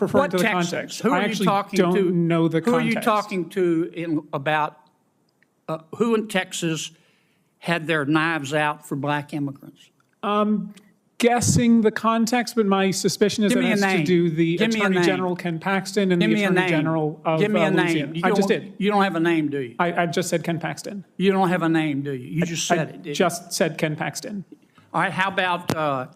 referring to the Texans? context. Who I are you actually talking to? don't know the Who context. are you talking to about who in Texas had their knives out for black immigrants? Guessing the context, but my suspicion is Give that me it a has to name. do the Give me a Attorney name. General Ken Paxton and Give the me a Attorney name. General of Give me a Louisiana. name. I just did. You don't have a name, do you? I just said Ken Paxton. You don't have a name, do you? You just said it, didn't you? Just said Ken Paxton. All right, how about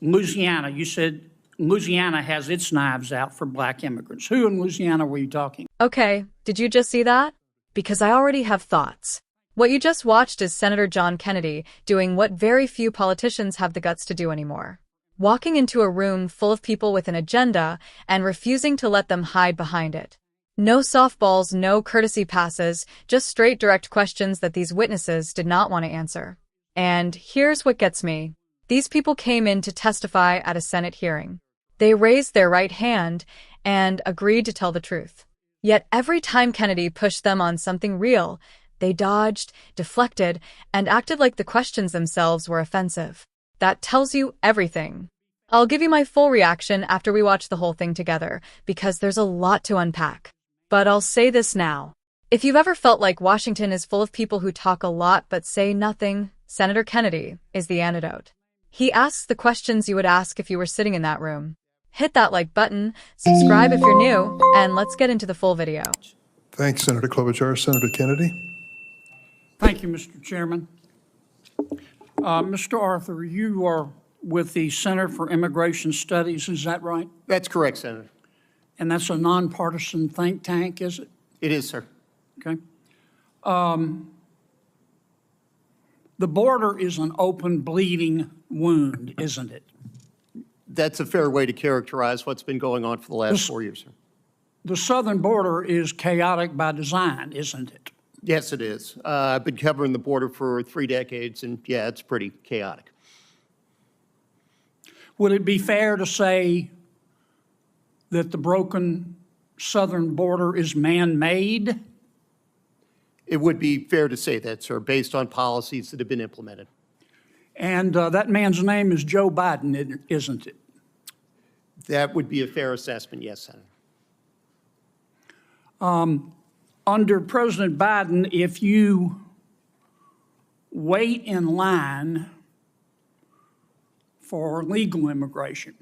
Louisiana? You said Louisiana has its knives out for black immigrants. Who in Louisiana were you talking? Okay, did you just see that? Because I already have thoughts. What you just watched is Senator John Kennedy doing what very few politicians have the guts to do anymore. Walking into a room full of people with an agenda and refusing to let them hide behind it. No softballs, no courtesy passes, just straight direct questions that these witnesses did not want to answer. And here's what gets me. These people came in to testify at a Senate hearing. They raised their right hand and agreed to tell the truth. Yet every time Kennedy pushed them on something real, they dodged, deflected, and acted like the questions themselves were offensive. That tells you everything. I'll give you my full reaction after we watch the whole thing together, because there's a lot to unpack. But I'll say this now. If you've ever felt like Washington is full of people who talk a lot but say nothing, Senator Kennedy is the antidote. He asks the questions you would ask if you were sitting in that room. Hit that like button, subscribe if you're new, and let's get into the full video. Thanks, Senator Klobuchar. Senator Kennedy. Thank you, Mr. Chairman. Mr. Arthur, you are with the Center for Immigration Studies, is that right? That's correct, Senator. And that's a nonpartisan think tank, is it? It is, sir. Okay. The border is an open, bleeding wound, isn't it? That's a fair way to characterize what's been going on for the last 4 years, sir. The southern border is chaotic by design, isn't it? Yes, it is. I've been covering the border for 3 decades, and yeah, it's pretty chaotic. Would it be fair to say that the broken southern border is man-made? It would be fair to say that, sir, based on policies that have been implemented. And that man's name is Joe Biden, isn't it? That would be a fair assessment, yes, Senator. Under President Biden, if you wait in line for legal immigration,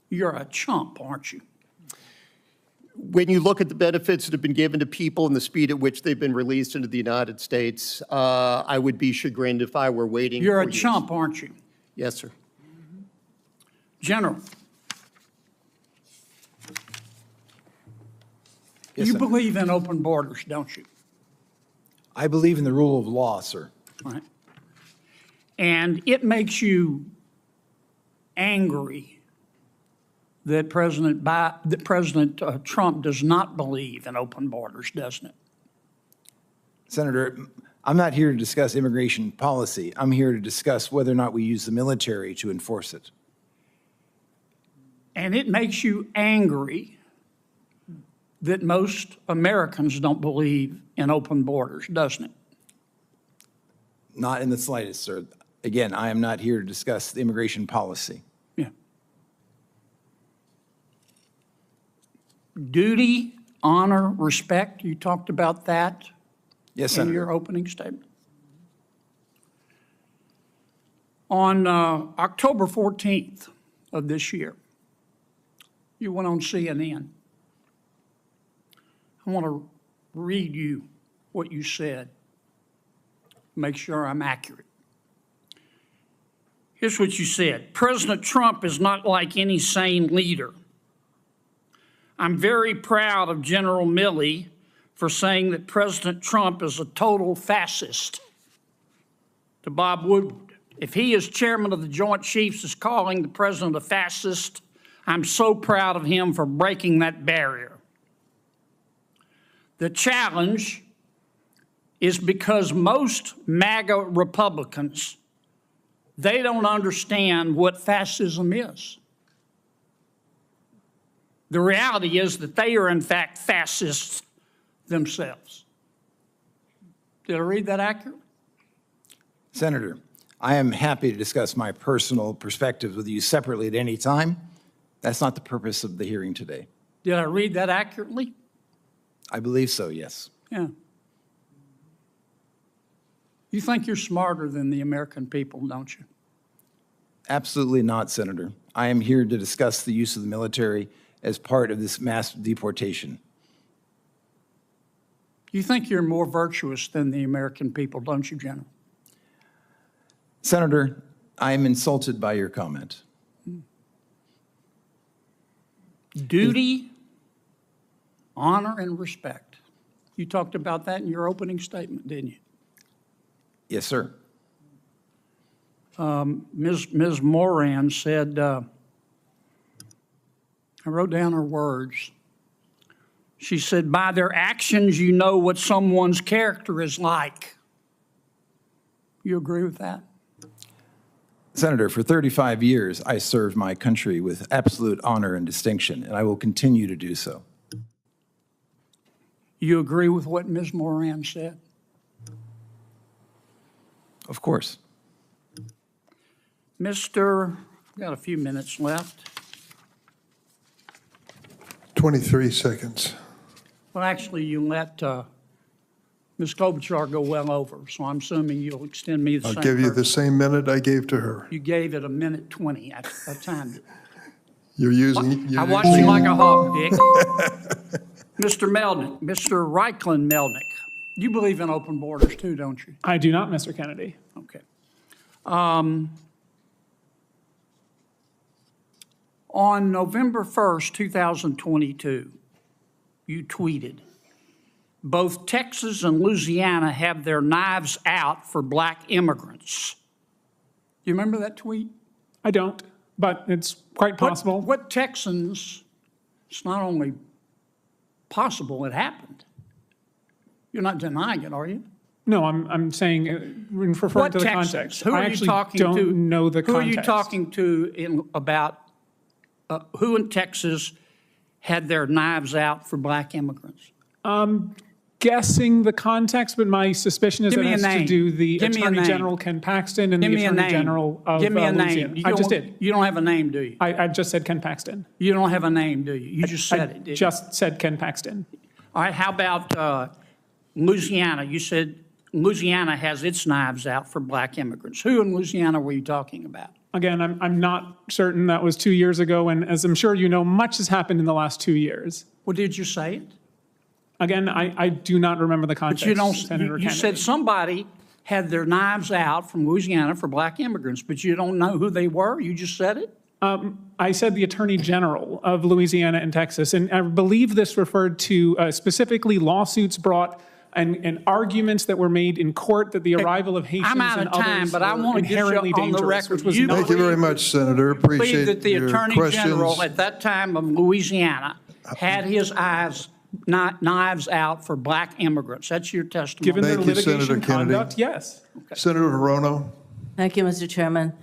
you're a chump, aren't you? When you look at the benefits that have been given to people and the speed at which they've been released into the United States, I would be chagrined if I were waiting. You're a years. chump, aren't you? Yes, sir. General, Yes, you sir. believe in open borders, don't you? I believe in the rule of law, sir. Right. And it makes you angry that President Trump does not believe in open borders, doesn't it? Senator, I'm not here to discuss immigration policy. I'm here to discuss whether or not we use the military to enforce it. And it makes you angry that most Americans don't believe in open borders, doesn't it? Not in the slightest, sir. Again, I am not here to discuss the immigration policy. Yeah. Duty, honor, respect, you talked about that Yes, in Senator. your opening statement. On October 14th of this year, you went on CNN. I want to read you what you said, make sure I'm accurate. Here's what you said. President Trump is not like any sane leader. I'm very proud of General Milley for saying that President Trump is a total fascist. To Bob Woodward, if he, as chairman of the Joint Chiefs, is calling the president a fascist, I'm so proud of him for breaking that barrier. The challenge is because most MAGA Republicans, they don't understand what fascism is. The reality is that they are, in fact, fascists themselves. Did I read that accurately? Senator, I am happy to discuss my personal perspectives with you separately at any time. That's not the purpose of the hearing today. Did I read that accurately? I believe so, yes. Yeah. You think you're smarter than the American people, don't you? Absolutely not, Senator. I am here to discuss the use of the military as part of this mass deportation. You think you're more virtuous than the American people, don't you, General? Senator, I am insulted by your comment. Duty, honor, and respect. You talked about that in your opening statement, didn't you? Yes, sir. Ms. Moran said, I wrote down her words. She said, by their actions, you know what someone's character is like. You agree with that? Senator, for 35 years, I served my country with absolute honor and distinction, and I will continue to do so. You agree with what Ms. Moran said? Of course. Mr. Got a few minutes left. 23 seconds. Well, actually, you let Ms. Klobuchar go well over, so I'm assuming you'll extend me the I'll same. give you the courtesy. same minute I gave to her. You gave it a minute 20. I timed it. You're using. I watched you like a hawk, Dick. Mr. Melnick, Mr. Reichland Melnick, you believe in open borders too, don't you? I do not, Mr. Kennedy. Okay. On November 1st, 2022, you tweeted, both Texas and Louisiana have their knives out for black immigrants. Do you remember that tweet? I don't, but it's quite possible. What Texans, it's not only possible, it happened. You're not denying it, are you? No, I'm saying, referring What to the Texans? context. Who are I you actually talking don't to? know the Who context. are you talking to about who in Texas had their knives out for black immigrants? Guessing the context, but my suspicion is Give that me it a has to name. do the Give me a Attorney name. General Ken Paxton and Give the me a Attorney name. General of Give me a Louisiana. name. I just did. You don't have a name, do you? I just said Ken Paxton. You don't have a name, do you? You just said it, didn't you? Just said Ken Paxton. All right, how about Louisiana? You said Louisiana has its knives out for black immigrants. Who in Louisiana were you talking about? Again, I'm not certain. That was 2 years ago, and as I'm sure you know, much has happened in the last 2 years. Well, did you say it? Again, I do not remember the context, But you don't. Senator You Kennedy. said somebody had their knives out from Louisiana for black immigrants, but you don't know who they were. You just said it. I said the Attorney General of Louisiana and Texas, and I believe this referred to specifically lawsuits brought and arguments that were made in court that the arrival of Haitians I'm out and of time, others but I were want to get you inherently on the dangerous, record. which was You not. Thank you very much, Senator. believe Appreciate that the your Attorney questions. General at that time of Louisiana had his knives out for black immigrants. That's your testimony. Given their Thank you, Senator litigation Kennedy. conduct, yes. Senator Hirono. Thank you, Mr. Chairman.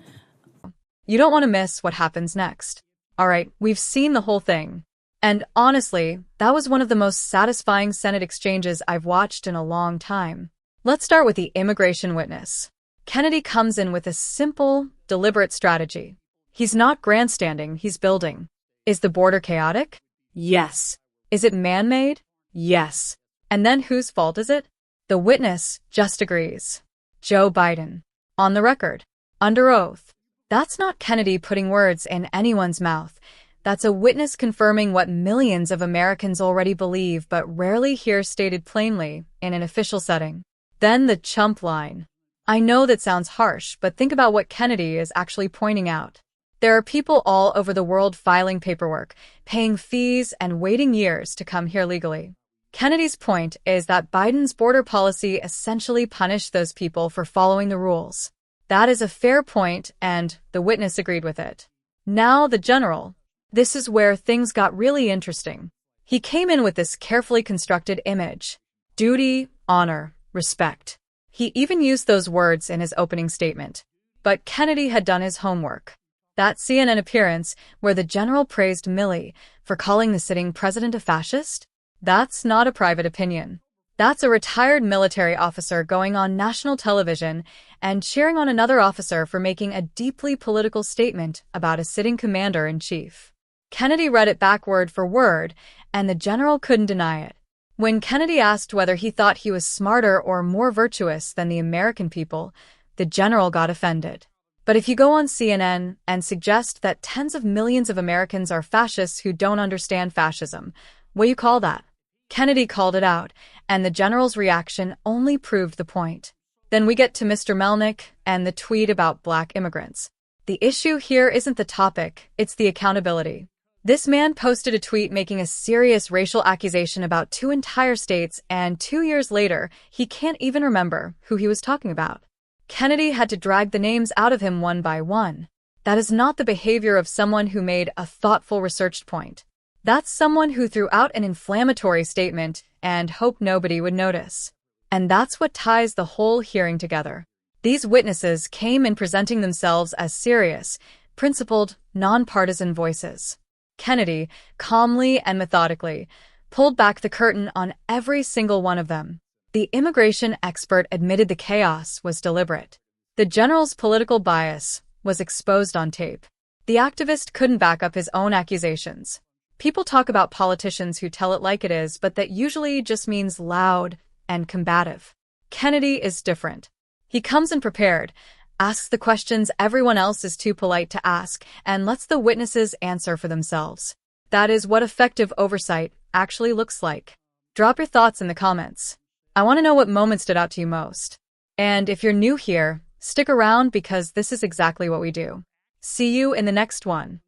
You don't want to miss what happens next. All right, we've seen the whole thing. And honestly, that was one of the most satisfying Senate exchanges I've watched in a long time. Let's start with the immigration witness. Kennedy comes in with a simple, deliberate strategy. He's not grandstanding, he's building. Is the border chaotic? Yes. Is it man-made? Yes. And then whose fault is it? The witness just agrees. Joe Biden. On the record. Under oath. That's not Kennedy putting words in anyone's mouth. That's a witness confirming what millions of Americans already believe but rarely hear stated plainly in an official setting. Then the chump line. I know that sounds harsh, but think about what Kennedy is actually pointing out. There are people all over the world filing paperwork, paying fees, and waiting years to come here legally. Kennedy's point is that Biden's border policy essentially punished those people for following the rules. That is a fair point, and the witness agreed with it. Now the general. This is where things got really interesting. He came in with this carefully constructed image. Duty, honor, respect. He even used those words in his opening statement. But Kennedy had done his homework. That CNN appearance where the general praised Milley for calling the sitting president a fascist? That's not a private opinion. That's a retired military officer going on national television and cheering on another officer for making a deeply political statement about a sitting commander-in-chief. Kennedy read it back word for word, and the general couldn't deny it. When Kennedy asked whether he thought he was smarter or more virtuous than the American people, the general got offended. But if you go on CNN and suggest that tens of millions of Americans are fascists who don't understand fascism, what do you call that? Kennedy called it out, and the general's reaction only proved the point. Then we get to Mr. Melnick and the tweet about black immigrants. The issue here isn't the topic, it's the accountability. This man posted a tweet making a serious racial accusation about 2 entire states, and 2 years later, he can't even remember who he was talking about. Kennedy had to drag the names out of him one by one. That is not the behavior of someone who made a thoughtful researched point. That's someone who threw out an inflammatory statement and hoped nobody would notice. And that's what ties the whole hearing together. These witnesses came in presenting themselves as serious, principled, nonpartisan voices. Kennedy, calmly and methodically, pulled back the curtain on every single one of them. The immigration expert admitted the chaos was deliberate. The general's political bias was exposed on tape. The activist couldn't back up his own accusations. People talk about politicians who tell it like it is, but that usually just means loud and combative. Kennedy is different. He comes in prepared, asks the questions everyone else is too polite to ask, and lets the witnesses answer for themselves. That is what effective oversight actually looks like. Drop your thoughts in the comments. I want to know what moment stood out to you most. And if you're new here, stick around because this is exactly what we do. See you in the next one.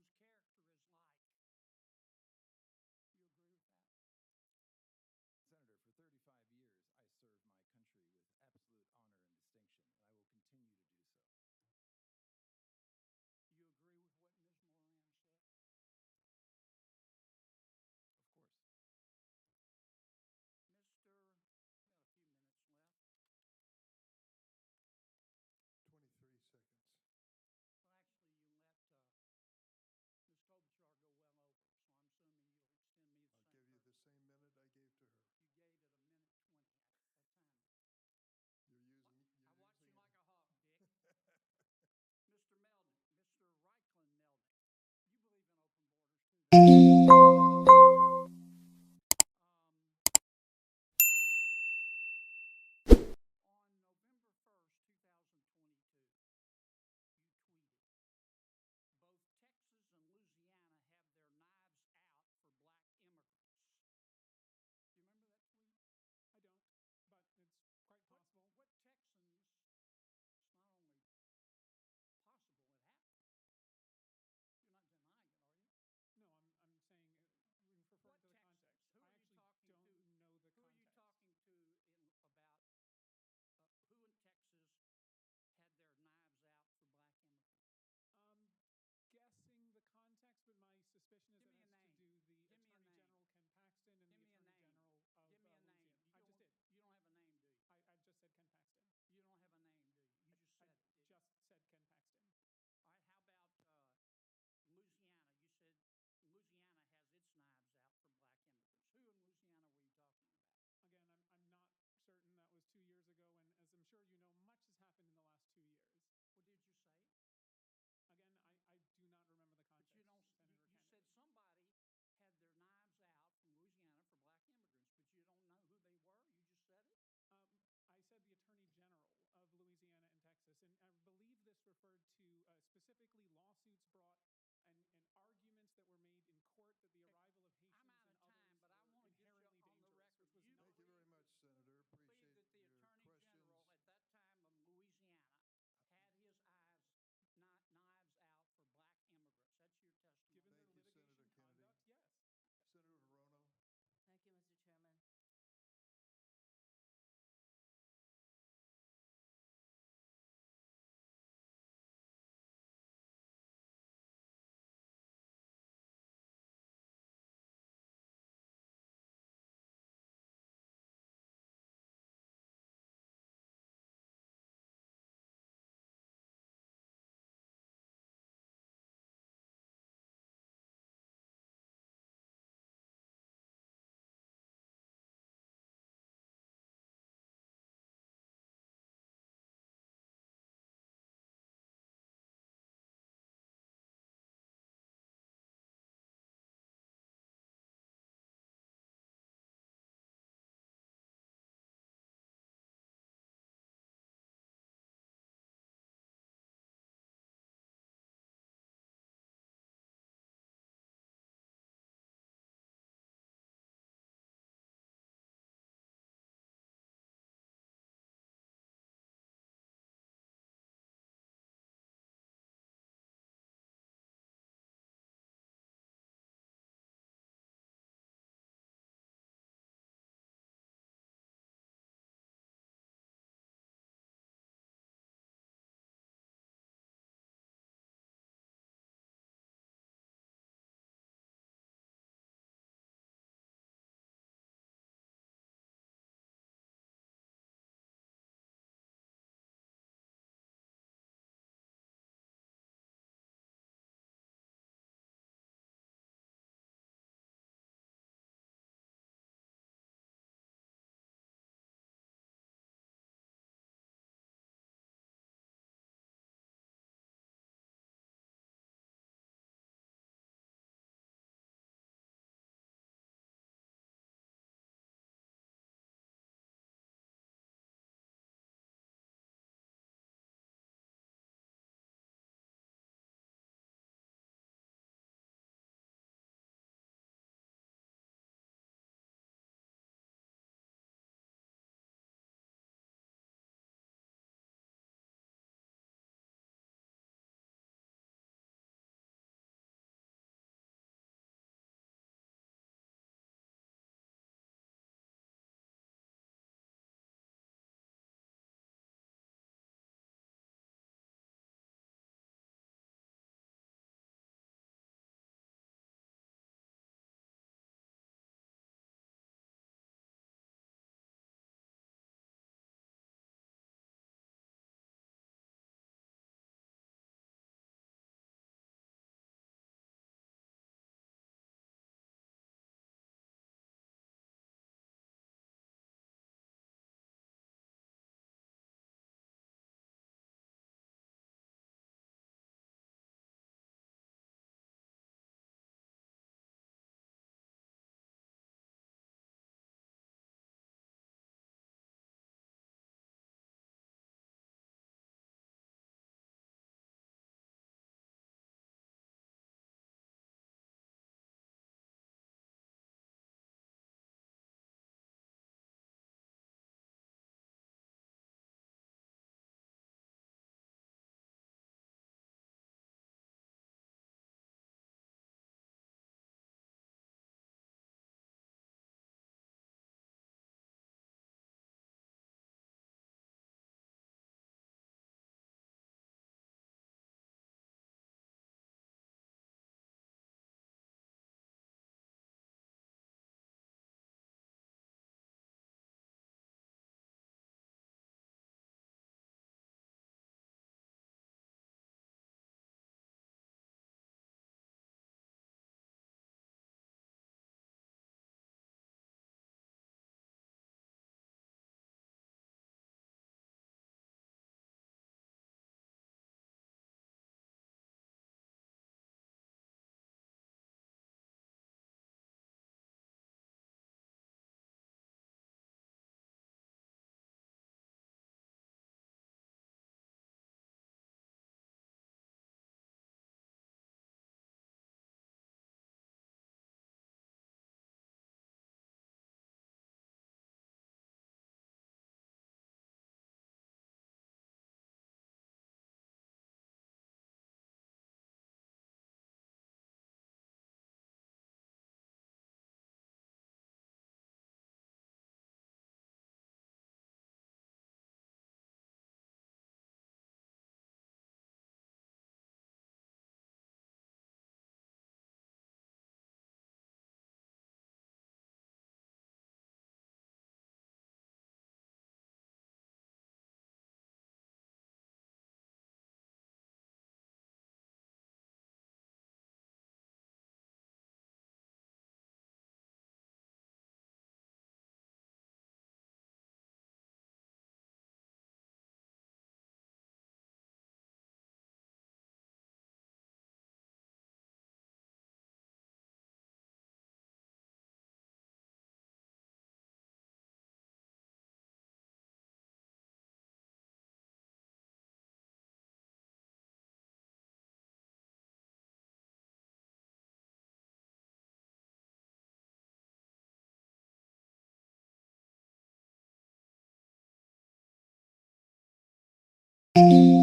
you.